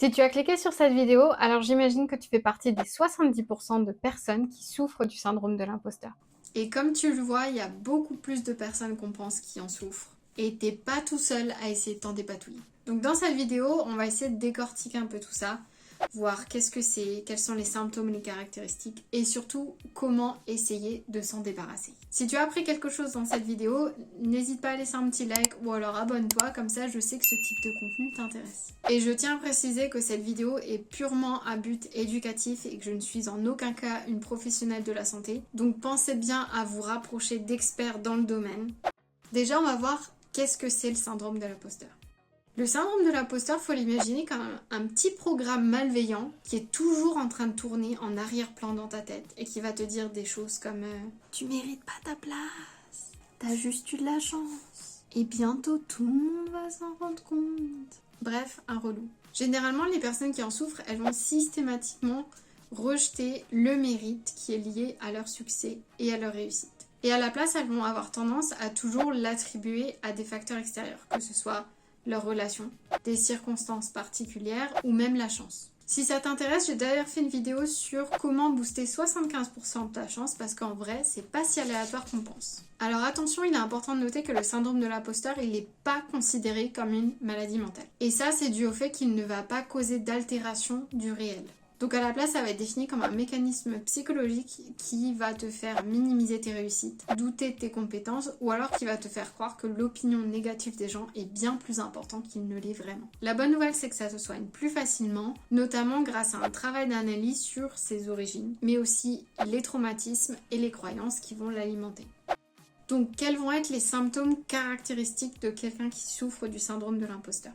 Si tu as cliqué sur cette vidéo, alors j'imagine que tu fais partie des 70% de personnes qui souffrent du syndrome de l'imposteur. Et comme tu le vois, il y a beaucoup plus de personnes qu'on pense qui en souffrent. Et t'es pas tout seul à essayer de t'en dépatouiller. Donc dans cette vidéo, on va essayer de décortiquer un peu tout ça, voir qu'est-ce que c'est, quels sont les symptômes, les caractéristiques, et surtout comment essayer de s'en débarrasser. Si tu as appris quelque chose dans cette vidéo, n'hésite pas à laisser un petit like ou alors abonne-toi, comme ça je sais que ce type de contenu t'intéresse. Et je tiens à préciser que cette vidéo est purement à but éducatif et que je ne suis en aucun cas une professionnelle de la santé. Donc pensez bien à vous rapprocher d'experts dans le domaine. Déjà, on va voir qu'est-ce que c'est le syndrome de l'imposteur. Le syndrome de l'imposteur, faut l'imaginer comme un petit programme malveillant qui est toujours en train de tourner en arrière-plan dans ta tête et qui va te dire des choses comme tu mérites pas ta place, t'as juste eu de la chance, et bientôt tout le monde va s'en rendre compte. Bref, un relou. Généralement, les personnes qui en souffrent, elles vont systématiquement rejeter le mérite qui est lié à leur succès et à leur réussite. Et à la place, elles vont avoir tendance à toujours l'attribuer à des facteurs extérieurs, que ce soit leur relation, des circonstances particulières ou même la chance. Si ça t'intéresse, j'ai d'ailleurs fait une vidéo sur comment booster 75% de ta chance parce qu'en vrai, c'est pas si aléatoire qu'on pense. Alors attention, il est important de noter que le syndrome de l'imposteur, il n'est pas considéré comme une maladie mentale. Et ça, c'est dû au fait qu'il ne va pas causer d'altération du réel. Donc à la place, ça va être défini comme un mécanisme psychologique qui va te faire minimiser tes réussites, douter de tes compétences, ou alors qui va te faire croire que l'opinion négative des gens est bien plus importante qu'il ne l'est vraiment. La bonne nouvelle, c'est que ça se soigne plus facilement, notamment grâce à un travail d'analyse sur ses origines, mais aussi les traumatismes et les croyances qui vont l'alimenter. Donc quels vont être les symptômes caractéristiques de quelqu'un qui souffre du syndrome de l'imposteur ?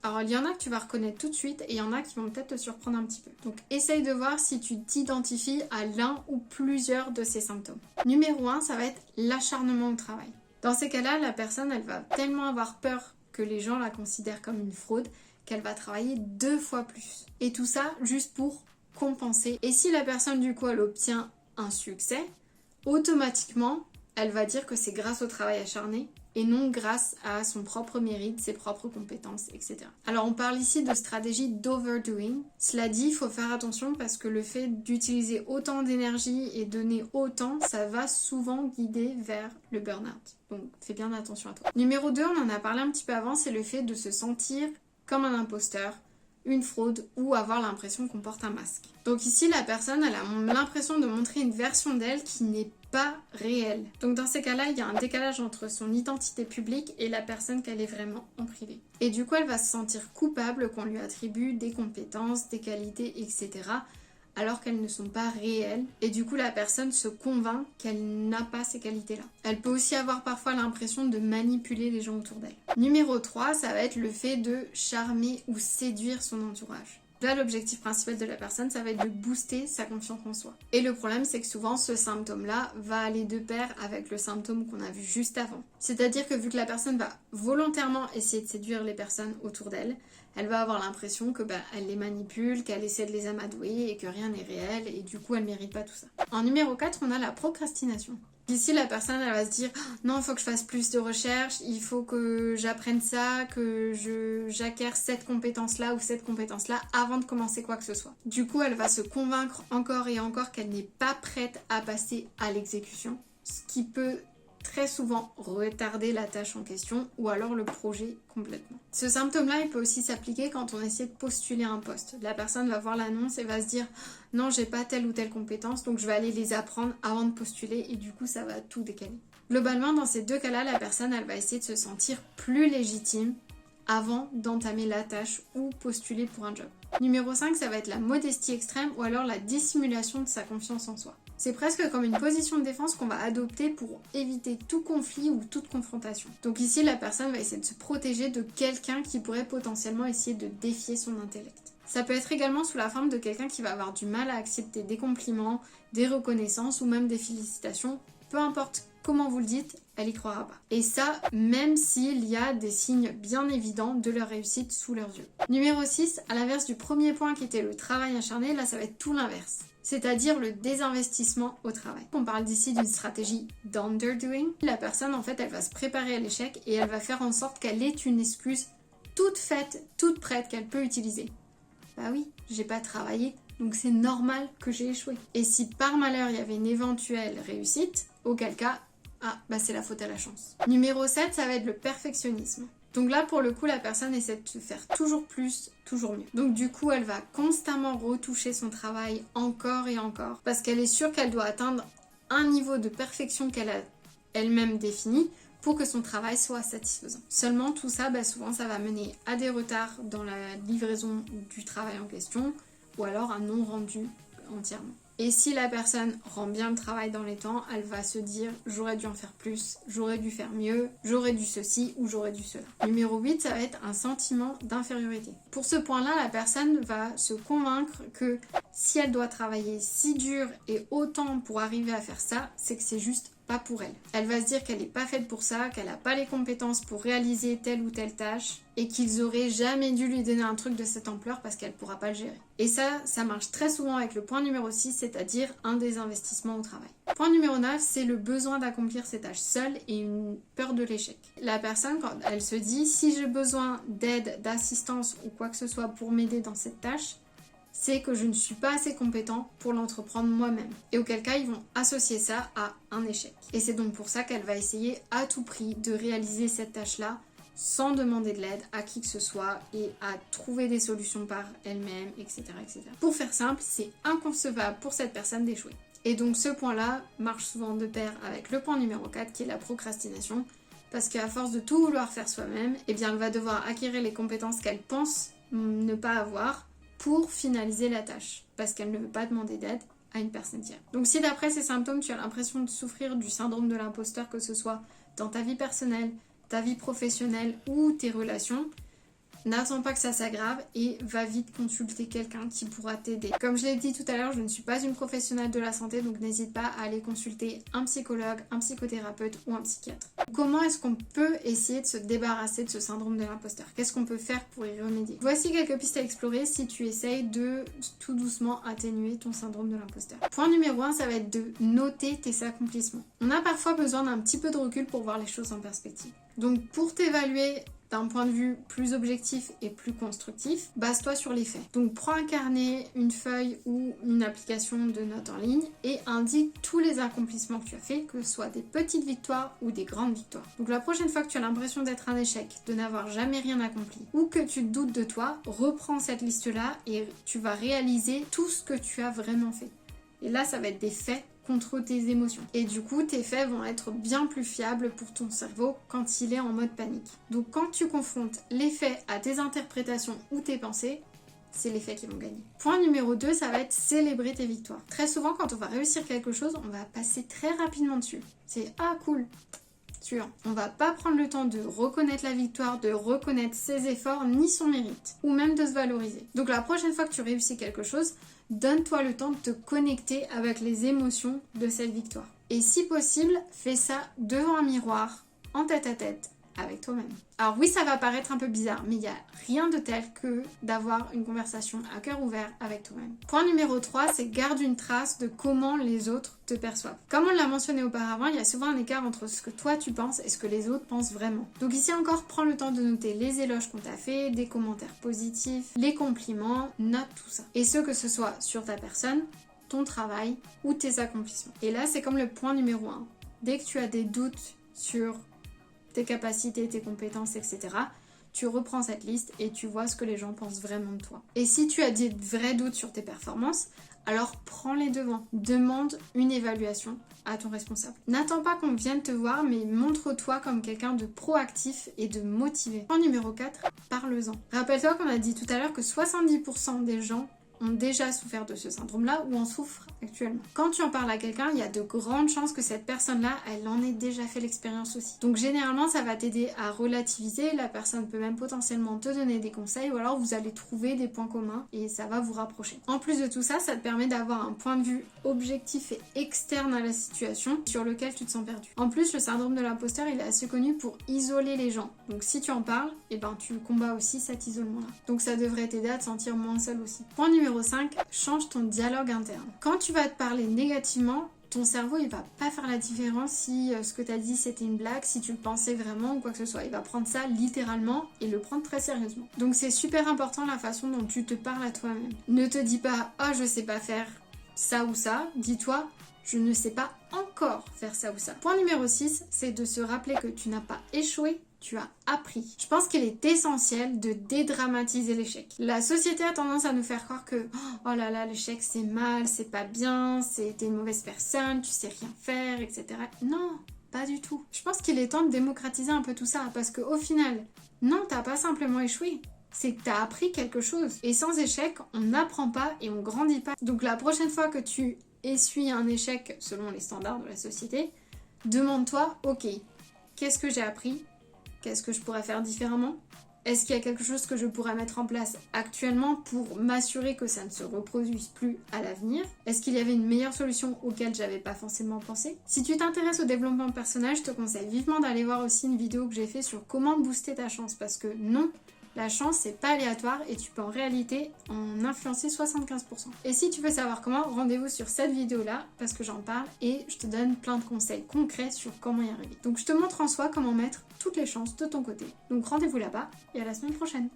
Alors, il y en a que tu vas reconnaître tout de suite et il y en a qui vont peut-être te surprendre un petit peu. Donc, essaye de voir si tu t'identifies à l'un ou plusieurs de ces symptômes. Numéro 1, ça va être l'acharnement au travail. Dans ces cas-là, la personne, elle va tellement avoir peur que les gens la considèrent comme une fraude qu'elle va travailler 2 fois plus. Et tout ça juste pour compenser. Et si la personne, du coup, elle obtient un succès, automatiquement, elle va dire que c'est grâce au travail acharné et non grâce à son propre mérite, ses propres compétences, etc. Alors on parle ici de stratégie d'overdoing. Cela dit, il faut faire attention parce que le fait d'utiliser autant d'énergie et donner autant, ça va souvent guider vers le burn-out. Donc fais bien attention à toi. Numéro 2, on en a parlé un petit peu avant, c'est le fait de se sentir comme un imposteur, une fraude ou avoir l'impression qu'on porte un masque. Donc ici, la personne elle a l'impression de montrer une version d'elle qui n'est pas réelle. Donc dans ces cas-là, il y a un décalage entre son identité publique et la personne qu'elle est vraiment en privé. Et du coup, elle va se sentir coupable qu'on lui attribue des compétences, des qualités, etc. alors qu'elles ne sont pas réelles. Et du coup, la personne se convainc qu'elle n'a pas ces qualités-là. Elle peut aussi avoir parfois l'impression de manipuler les gens autour d'elle. Numéro 3, ça va être le fait de charmer ou séduire son entourage. Là, l'objectif principal de la personne, ça va être de booster sa confiance en soi. Et le problème, c'est que souvent, ce symptôme-là va aller de pair avec le symptôme qu'on a vu juste avant. C'est-à-dire que vu que la personne va volontairement essayer de séduire les personnes autour d'elle, elle va avoir l'impression que elle les manipule, qu'elle essaie de les amadouer et que rien n'est réel et du coup, elle mérite pas tout ça. En numéro 4, on a la procrastination. Ici, la personne, elle va se dire « Non, il faut que je fasse plus de recherches, il faut que j'apprenne ça, que j'acquière cette compétence-là ou cette compétence-là avant de commencer quoi que ce soit. » Du coup, elle va se convaincre encore et encore qu'elle n'est pas prête à passer à l'exécution, ce qui peut très souvent retarder la tâche en question ou alors le projet complètement. Ce symptôme-là, il peut aussi s'appliquer quand on essaie de postuler un poste. La personne va voir l'annonce et va se dire « Non, j'ai pas telle ou telle compétence, donc je vais aller les apprendre avant de postuler et du coup, ça va tout décaler. » Globalement, dans ces deux cas-là, la personne, elle va essayer de se sentir plus légitime avant d'entamer la tâche ou postuler pour un job. Numéro 5, ça va être la modestie extrême ou alors la dissimulation de sa confiance en soi. C'est presque comme une position de défense qu'on va adopter pour éviter tout conflit ou toute confrontation. Donc ici, la personne va essayer de se protéger de quelqu'un qui pourrait potentiellement essayer de défier son intellect. Ça peut être également sous la forme de quelqu'un qui va avoir du mal à accepter des compliments, des reconnaissances ou même des félicitations. Peu importe comment vous le dites, elle y croira pas. Et ça, même s'il y a des signes bien évidents de leur réussite sous leurs yeux. Numéro 6, à l'inverse du premier point qui était le travail acharné, là ça va être tout l'inverse. C'est-à-dire le désinvestissement au travail. On parle d'ici d'une stratégie d'underdoing. La personne, en fait, elle va se préparer à l'échec et elle va faire en sorte qu'elle ait une excuse toute faite, toute prête qu'elle peut utiliser. Bah oui, j'ai pas travaillé, donc c'est normal que j'ai échoué. Et si par malheur il y avait une éventuelle réussite, auquel cas, ah bah c'est la faute à la chance. Numéro 7, ça va être le perfectionnisme. Donc là, pour le coup, la personne essaie de se faire toujours plus, toujours mieux. Donc du coup, elle va constamment retoucher son travail encore et encore, parce qu'elle est sûre qu'elle doit atteindre un niveau de perfection qu'elle a elle-même défini pour que son travail soit satisfaisant. Seulement, tout ça, souvent, ça va mener à des retards dans la livraison du travail en question, ou alors un non-rendu entièrement. Et si la personne rend bien le travail dans les temps, elle va se dire « j'aurais dû en faire plus, j'aurais dû faire mieux, j'aurais dû ceci ou j'aurais dû cela ». Numéro 8, ça va être un sentiment d'infériorité. Pour ce point-là, la personne va se convaincre que si elle doit travailler si dur et autant pour arriver à faire ça, c'est que c'est juste pas pour elle. Elle va se dire qu'elle n'est pas faite pour ça, qu'elle n'a pas les compétences pour réaliser telle ou telle tâche et qu'ils auraient jamais dû lui donner un truc de cette ampleur parce qu'elle pourra pas le gérer. Et ça marche très souvent avec le point numéro 6, c'est-à-dire un désinvestissement au travail. Point numéro 9, c'est le besoin d'accomplir ses tâches seule et une peur de l'échec. La personne, quand elle se dit si j'ai besoin d'aide, d'assistance ou quoi que ce soit pour m'aider dans cette tâche, c'est que je ne suis pas assez compétent pour l'entreprendre moi-même. Et auquel cas, ils vont associer ça à un échec. Et c'est donc pour ça qu'elle va essayer à tout prix de réaliser cette tâche-là sans demander de l'aide à qui que ce soit et à trouver des solutions par elle-même, etc., etc. Pour faire simple, c'est inconcevable pour cette personne d'échouer. Et donc ce point-là marche souvent de pair avec le point numéro 4 qui est la procrastination, parce qu'à force de tout vouloir faire soi-même, eh bien elle va devoir acquérir les compétences qu'elle pense ne pas avoir pour finaliser la tâche, parce qu'elle ne veut pas demander d'aide à une personne tiers. Donc si d'après ces symptômes, tu as l'impression de souffrir du syndrome de l'imposteur, que ce soit dans ta vie personnelle, ta vie professionnelle ou tes relations, n'attends pas que ça s'aggrave et va vite consulter quelqu'un qui pourra t'aider. Comme je l'ai dit tout à l'heure, je ne suis pas une professionnelle de la santé, donc n'hésite pas à aller consulter un psychologue, un psychothérapeute ou un psychiatre. Comment est-ce qu'on peut essayer de se débarrasser de ce syndrome de l'imposteur? Qu'est-ce qu'on peut faire pour y remédier? Voici quelques pistes à explorer si tu essayes de tout doucement atténuer ton syndrome de l'imposteur. Point numéro 1, ça va être de noter tes accomplissements. On a parfois besoin d'un petit peu de recul pour voir les choses en perspective. Donc pour t'évaluer d'un point de vue plus objectif et plus constructif, base-toi sur les faits. Donc prends un carnet, une feuille ou une application de notes en ligne et indique tous les accomplissements que tu as fait, que ce soit des petites victoires ou des grandes victoires. Donc la prochaine fois que tu as l'impression d'être un échec, de n'avoir jamais rien accompli ou que tu doutes de toi, reprends cette liste-là et tu vas réaliser tout ce que tu as vraiment fait. Et là, ça va être des faits contre tes émotions. Et du coup, tes faits vont être bien plus fiables pour ton cerveau quand il est en mode panique. Donc quand tu confrontes les faits à tes interprétations ou tes pensées, c'est les faits qui vont gagner. Point numéro 2, ça va être célébrer tes victoires. Très souvent, quand on va réussir quelque chose, on va passer très rapidement dessus. C'est « ah cool ». Sûr. On va pas prendre le temps de reconnaître la victoire, de reconnaître ses efforts ni son mérite, ou même de se valoriser. Donc la prochaine fois que tu réussis quelque chose, donne-toi le temps de te connecter avec les émotions de cette victoire. Et si possible, fais ça devant un miroir, en tête à tête, avec toi-même. Alors oui, ça va paraître un peu bizarre, mais il n'y a rien de tel que d'avoir une conversation à cœur ouvert avec toi-même. Point numéro 3, c'est garde une trace de comment les autres te perçoivent. Comme on l'a mentionné auparavant, il y a souvent un écart entre ce que toi tu penses et ce que les autres pensent vraiment. Donc ici encore, prends le temps de noter les éloges qu'on t'a fait, des commentaires positifs, les compliments, note tout ça. Et ce que ce soit sur ta personne, ton travail ou tes accomplissements. Et là, c'est comme le point numéro 1. Dès que tu as des doutes sur tes capacités, tes compétences, etc., tu reprends cette liste et tu vois ce que les gens pensent vraiment de toi. Et si tu as des vrais doutes sur tes performances, alors prends les devants. Demande une évaluation à ton responsable. N'attends pas qu'on vienne te voir, mais montre-toi comme quelqu'un de proactif et de motivé. Point numéro 4, parle-en. Rappelle-toi qu'on a dit tout à l'heure que 70% des gens ont déjà souffert de ce syndrome-là ou en souffrent actuellement. Quand tu en parles à quelqu'un, il y a de grandes chances que cette personne-là, elle en ait déjà fait l'expérience aussi. Donc généralement, ça va t'aider à relativiser. La personne peut même potentiellement te donner des conseils ou alors vous allez trouver des points communs et ça va vous rapprocher. En plus de tout ça, ça te permet d'avoir un point de vue objectif et externe à la situation sur lequel tu te sens perdu. En plus, le syndrome de l'imposteur, il est assez connu pour isoler les gens. Donc si tu en parles, eh ben, tu combats aussi cet isolement-là. Donc ça devrait t'aider à te sentir moins seul aussi. Point numéro 5, change ton dialogue interne. Quand tu vas te parler négativement, ton cerveau il va pas faire la différence si ce que t'as dit c'était une blague, si tu le pensais vraiment ou quoi que ce soit. Il va prendre ça littéralement et le prendre très sérieusement. Donc c'est super important la façon dont tu te parles à toi-même. Ne te dis pas oh je sais pas faire ça ou ça, dis-toi je ne sais pas encore faire ça ou ça. Point numéro 6, c'est de se rappeler que tu n'as pas échoué, tu as appris. Je pense qu'il est essentiel de dédramatiser l'échec. La société a tendance à nous faire croire que oh là là, l'échec c'est mal, c'est pas bien, t'es une mauvaise personne, tu sais rien faire, etc. Non, pas du tout. Je pense qu'il est temps de démocratiser un peu tout ça parce qu'au final, non, t'as pas simplement échoué. C'est que t'as appris quelque chose. Et sans échec, on n'apprend pas et on grandit pas. Donc la prochaine fois que tu essuie un échec selon les standards de la société, demande-toi, ok, qu'est-ce que j'ai appris? Qu'est-ce que je pourrais faire différemment? Est-ce qu'il y a quelque chose que je pourrais mettre en place actuellement pour m'assurer que ça ne se reproduise plus à l'avenir? Est-ce qu'il y avait une meilleure solution auquel j'avais pas forcément pensé? Si tu t'intéresses au développement personnel, je te conseille vivement d'aller voir aussi une vidéo que j'ai fait sur comment booster ta chance, parce que non, la chance, c'est pas aléatoire et tu peux en réalité en influencer 75%. Et si tu veux savoir comment, rendez-vous sur cette vidéo-là parce que j'en parle et je te donne plein de conseils concrets sur comment y arriver. Donc je te montre en soi comment mettre toutes les chances de ton côté. Donc rendez-vous là-bas et à la semaine prochaine.